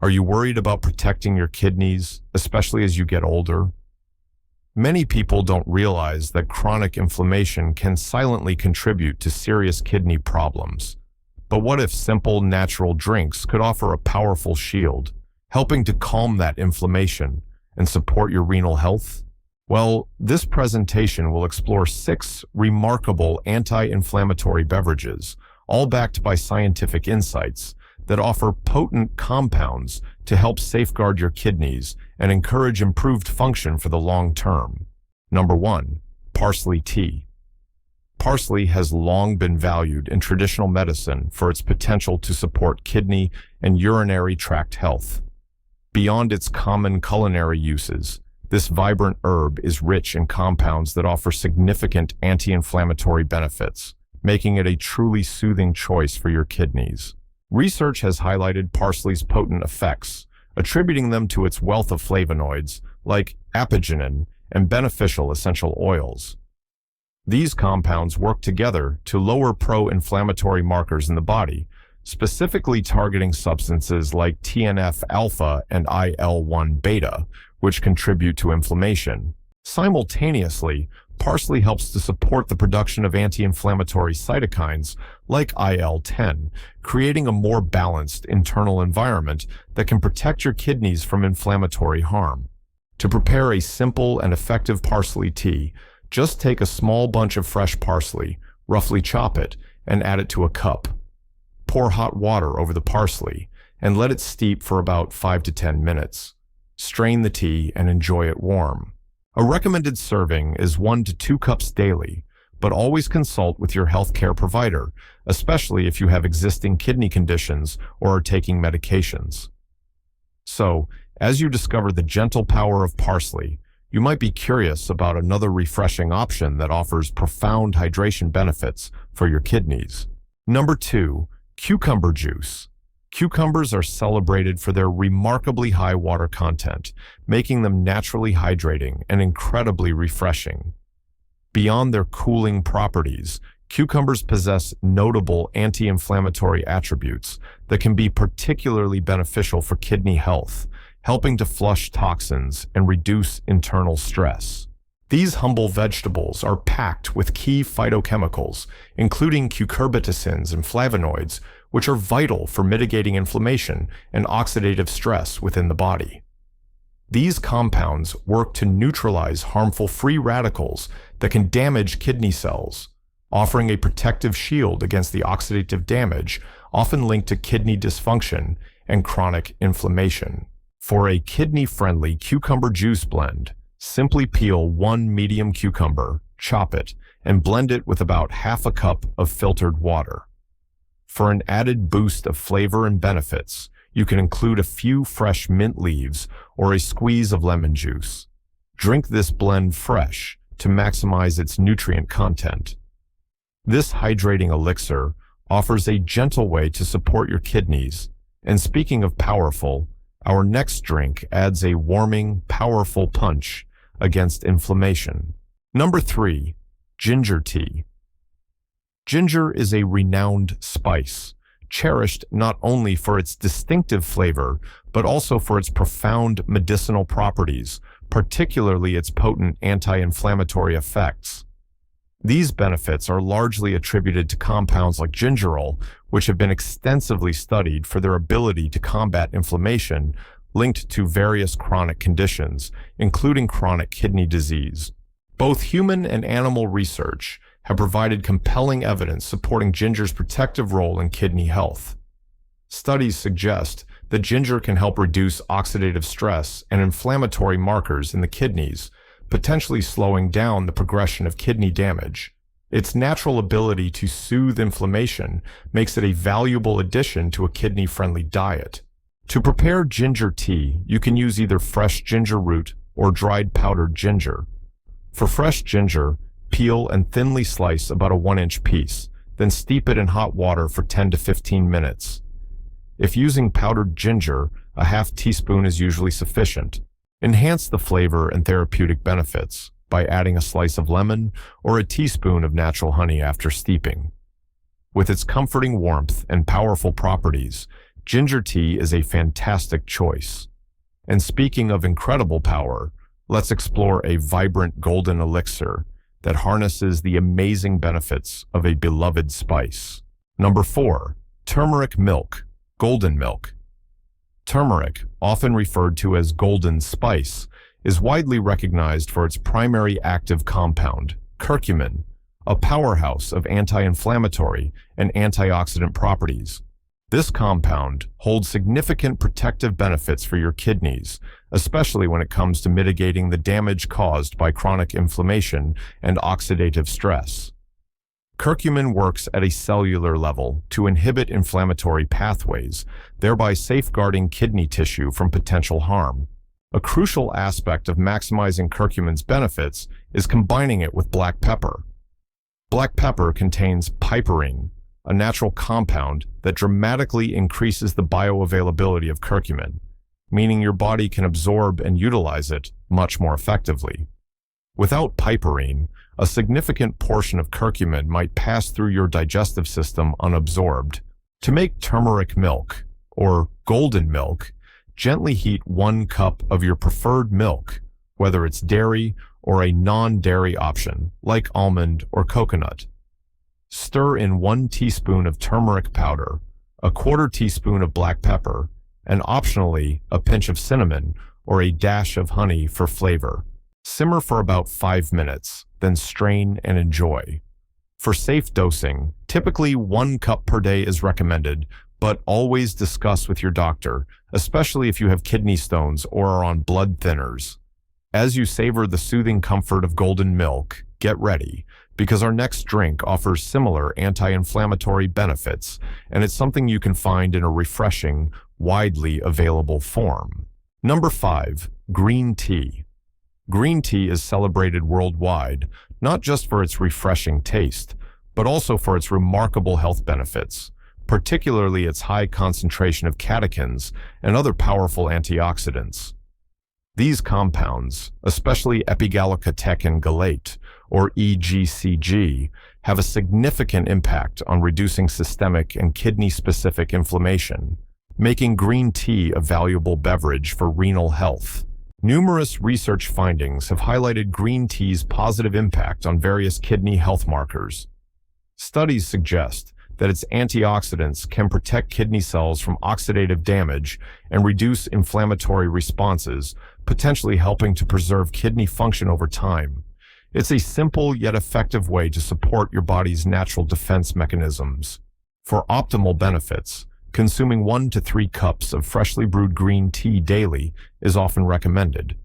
Are you worried about protecting your kidneys, especially as you get older? Many people don't realize that chronic inflammation can silently contribute to serious kidney problems. But what if simple, natural drinks could offer a powerful shield, helping to calm that inflammation and support your renal health? Well, this presentation will explore 6 remarkable anti-inflammatory beverages, all backed by scientific insights, that offer potent compounds to help safeguard your kidneys and encourage improved function for the long term. Number 1. Parsley tea. Parsley has long been valued in traditional medicine for its potential to support kidney and urinary tract health. Beyond its common culinary uses, this vibrant herb is rich in compounds that offer significant anti-inflammatory benefits, making it a truly soothing choice for your kidneys. Research has highlighted parsley's potent effects, attributing them to its wealth of flavonoids like apigenin and beneficial essential oils. These compounds work together to lower pro-inflammatory markers in the body, specifically targeting substances like TNF-alpha and IL-1 beta, which contribute to inflammation. Simultaneously, parsley helps to support the production of anti-inflammatory cytokines like IL-10, creating a more balanced internal environment that can protect your kidneys from inflammatory harm. To prepare a simple and effective parsley tea, just take a small bunch of fresh parsley, roughly chop it, and add it to a cup. Pour hot water over the parsley and let it steep for about 5 to 10 minutes. Strain the tea and enjoy it warm. A recommended serving is 1 to 2 cups daily, but always consult with your healthcare provider, especially if you have existing kidney conditions or are taking medications. So, as you discover the gentle power of parsley, you might be curious about another refreshing option that offers profound hydration benefits for your kidneys. Number 2, cucumber juice. Cucumbers are celebrated for their remarkably high water content, making them naturally hydrating and incredibly refreshing. Beyond their cooling properties, cucumbers possess notable anti-inflammatory attributes that can be particularly beneficial for kidney health, helping to flush toxins and reduce internal stress. These humble vegetables are packed with key phytochemicals, including cucurbitacins and flavonoids, which are vital for mitigating inflammation and oxidative stress within the body. These compounds work to neutralize harmful free radicals that can damage kidney cells, offering a protective shield against the oxidative damage often linked to kidney dysfunction and chronic inflammation. For a kidney-friendly cucumber juice blend, simply peel 1 medium cucumber, chop it, and blend it with about half a cup of filtered water. For an added boost of flavor and benefits, you can include a few fresh mint leaves or a squeeze of lemon juice. Drink this blend fresh to maximize its nutrient content. This hydrating elixir offers a gentle way to support your kidneys. And speaking of powerful, our next drink adds a warming, powerful punch against inflammation. Number 3, ginger tea. Ginger is a renowned spice, cherished not only for its distinctive flavor, but also for its profound medicinal properties, particularly its potent anti-inflammatory effects. These benefits are largely attributed to compounds like gingerol, which have been extensively studied for their ability to combat inflammation linked to various chronic conditions, including chronic kidney disease. Both human and animal research have provided compelling evidence supporting ginger's protective role in kidney health. Studies suggest that ginger can help reduce oxidative stress and inflammatory markers in the kidneys, potentially slowing down the progression of kidney damage. Its natural ability to soothe inflammation makes it a valuable addition to a kidney-friendly diet. To prepare ginger tea, you can use either fresh ginger root or dried powdered ginger. For fresh ginger, peel and thinly slice about a 1-inch piece, then steep it in hot water for 10 to 15 minutes. If using powdered ginger, a half teaspoon is usually sufficient. Enhance the flavor and therapeutic benefits by adding a slice of lemon or a teaspoon of natural honey after steeping. With its comforting warmth and powerful properties, ginger tea is a fantastic choice. And speaking of incredible power, let's explore a vibrant golden elixir that harnesses the amazing benefits of a beloved spice. Number 4. Turmeric milk, golden milk. Turmeric, often referred to as golden spice, is widely recognized for its primary active compound, curcumin, a powerhouse of anti-inflammatory and antioxidant properties. This compound holds significant protective benefits for your kidneys, especially when it comes to mitigating the damage caused by chronic inflammation and oxidative stress. Curcumin works at a cellular level to inhibit inflammatory pathways, thereby safeguarding kidney tissue from potential harm. A crucial aspect of maximizing curcumin's benefits is combining it with black pepper. Black pepper contains piperine, a natural compound that dramatically increases the bioavailability of curcumin, meaning your body can absorb and utilize it much more effectively. Without piperine, a significant portion of curcumin might pass through your digestive system unabsorbed. To make turmeric milk, or golden milk, gently heat 1 cup of your preferred milk, whether it's dairy or a non-dairy option, like almond or coconut. Stir in 1 teaspoon of turmeric powder, a 1/4 teaspoon of black pepper, and optionally a pinch of cinnamon or a dash of honey for flavor. Simmer for about 5 minutes, then strain and enjoy. For safe dosing, typically 1 cup per day is recommended, but always discuss with your doctor, especially if you have kidney stones or are on blood thinners. As you savor the soothing comfort of golden milk, get ready, because our next drink offers similar anti-inflammatory benefits, and it's something you can find in a refreshing, widely available form. Number 5. Green tea. Green tea is celebrated worldwide, not just for its refreshing taste, but also for its remarkable health benefits, particularly its high concentration of catechins and other powerful antioxidants. These compounds, especially epigallocatechin gallate, or EGCG, have a significant impact on reducing systemic and kidney-specific inflammation, making green tea a valuable beverage for renal health. Numerous research findings have highlighted green tea's positive impact on various kidney health markers. Studies suggest that its antioxidants can protect kidney cells from oxidative damage and reduce inflammatory responses, potentially helping to preserve kidney function over time. It's a simple yet effective way to support your body's natural defense mechanisms. For optimal benefits, consuming 1 to 3 cups of freshly brewed green tea daily is often recommended.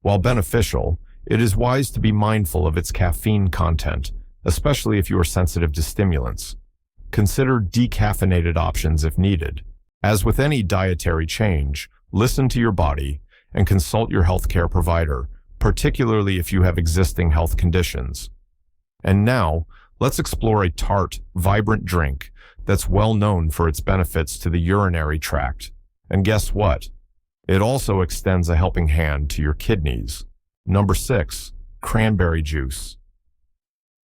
While beneficial, it is wise to be mindful of its caffeine content, especially if you are sensitive to stimulants. Consider decaffeinated options if needed. As with any dietary change, listen to your body and consult your healthcare provider, particularly if you have existing health conditions. And now, let's explore a tart, vibrant drink that's well known for its benefits to the urinary tract. And guess what? It also extends a helping hand to your kidneys. Number 6. Cranberry juice.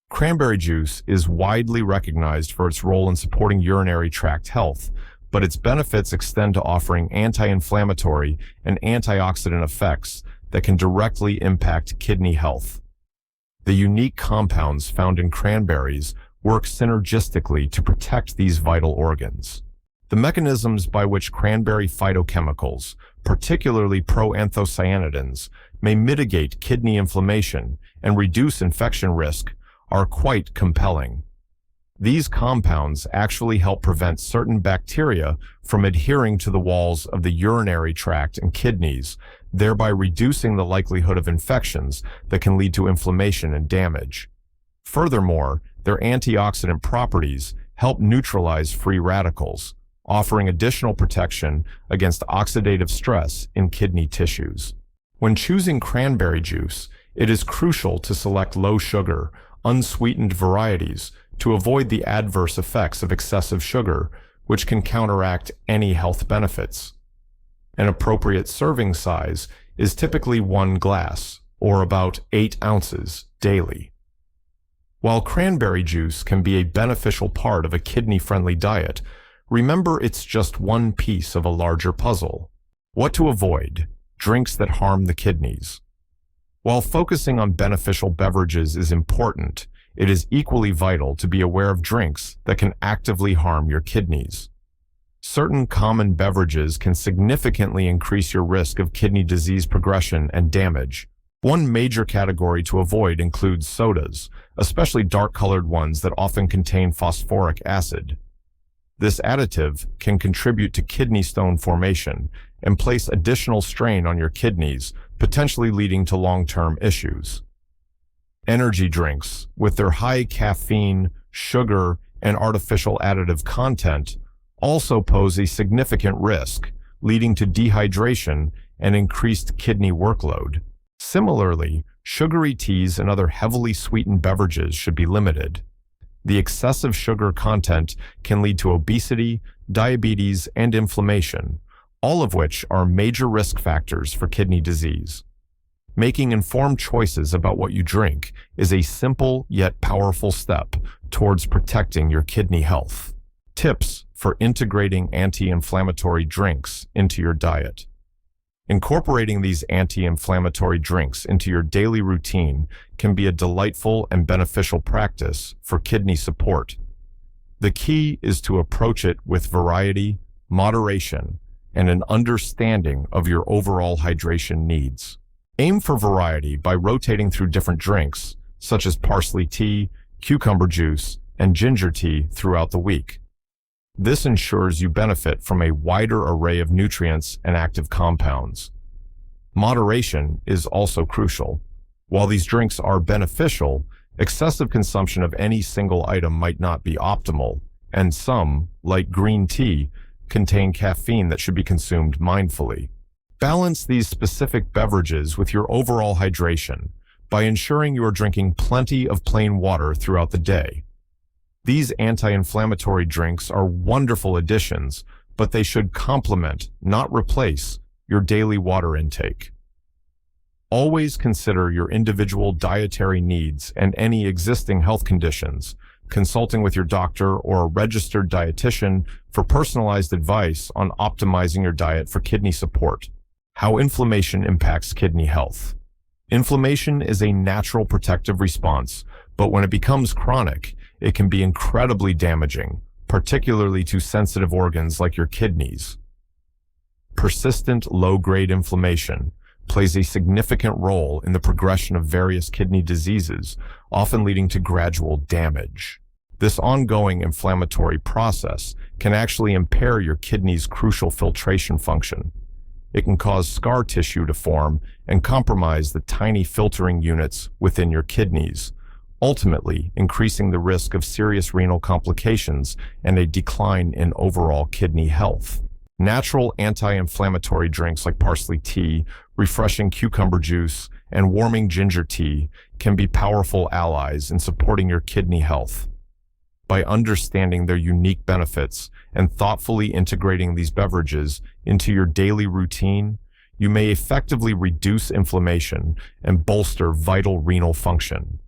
Cranberry juice is widely recognized for its role in supporting urinary tract health, but its benefits extend to offering anti-inflammatory and antioxidant effects that can directly impact kidney health. The unique compounds found in cranberries work synergistically to protect these vital organs. The mechanisms by which cranberry phytochemicals, particularly proanthocyanidins, may mitigate kidney inflammation and reduce infection risk are quite compelling. These compounds actually help prevent certain bacteria from adhering to the walls of the urinary tract and kidneys, thereby reducing the likelihood of infections that can lead to inflammation and damage. Furthermore, their antioxidant properties help neutralize free radicals, offering additional protection against oxidative stress in kidney tissues. When choosing cranberry juice, it is crucial to select low-sugar, unsweetened varieties to avoid the adverse effects of excessive sugar, which can counteract any health benefits. An appropriate serving size is typically 1 glass, or about 8 ounces, daily. While cranberry juice can be a beneficial part of a kidney-friendly diet, Remember, it's just one piece of a larger puzzle. What to avoid: drinks that harm the kidneys. While focusing on beneficial beverages is important, it is equally vital to be aware of drinks that can actively harm your kidneys. Certain common beverages can significantly increase your risk of kidney disease progression and damage. One major category to avoid includes sodas, especially dark-colored ones that often contain phosphoric acid. This additive can contribute to kidney stone formation and place additional strain on your kidneys, potentially leading to long-term issues. Energy drinks, with their high caffeine, sugar, and artificial additive content, also pose a significant risk, leading to dehydration and increased kidney workload. Similarly, sugary teas and other heavily sweetened beverages should be limited. The excessive sugar content can lead to obesity, diabetes, and inflammation, all of which are major risk factors for kidney disease. Making informed choices about what you drink is a simple yet powerful step towards protecting your kidney health. Tips for integrating anti-inflammatory drinks into your diet. Incorporating these anti-inflammatory drinks into your daily routine can be a delightful and beneficial practice for kidney support. The key is to approach it with variety, moderation, and an understanding of your overall hydration needs. Aim for variety by rotating through different drinks, such as parsley tea, cucumber juice, and ginger tea throughout the week. This ensures you benefit from a wider array of nutrients and active compounds. Moderation is also crucial. While these drinks are beneficial, excessive consumption of any single item might not be optimal, and some, like green tea, contain caffeine that should be consumed mindfully. Balance these specific beverages with your overall hydration by ensuring you are drinking plenty of plain water throughout the day. These anti-inflammatory drinks are wonderful additions, but they should complement, not replace, your daily water intake. Always consider your individual dietary needs and any existing health conditions, consulting with your doctor or a registered dietitian for personalized advice on optimizing your diet for kidney support. How inflammation impacts kidney health. Inflammation is a natural protective response, but when it becomes chronic, it can be incredibly damaging, particularly to sensitive organs like your kidneys. Persistent low-grade inflammation plays a significant role in the progression of various kidney diseases, often leading to gradual damage. This ongoing inflammatory process can actually impair your kidney's crucial filtration function. It can cause scar tissue to form and compromise the tiny filtering units within your kidneys, ultimately increasing the risk of serious renal complications and a decline in overall kidney health. Natural anti-inflammatory drinks like parsley tea, refreshing cucumber juice, and warming ginger tea can be powerful allies in supporting your kidney health. By understanding their unique benefits and thoughtfully integrating these beverages into your daily routine, you may effectively reduce inflammation and bolster vital renal function.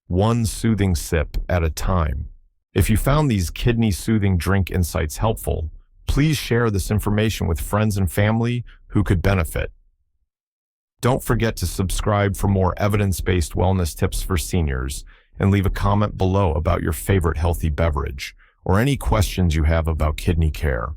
One soothing sip at a time. If you found these kidney-soothing drink insights helpful, please share this information with friends and family who could benefit. Don't forget to subscribe for more evidence-based wellness tips for seniors, and leave a comment below about your favorite healthy beverage or any questions you have about kidney care.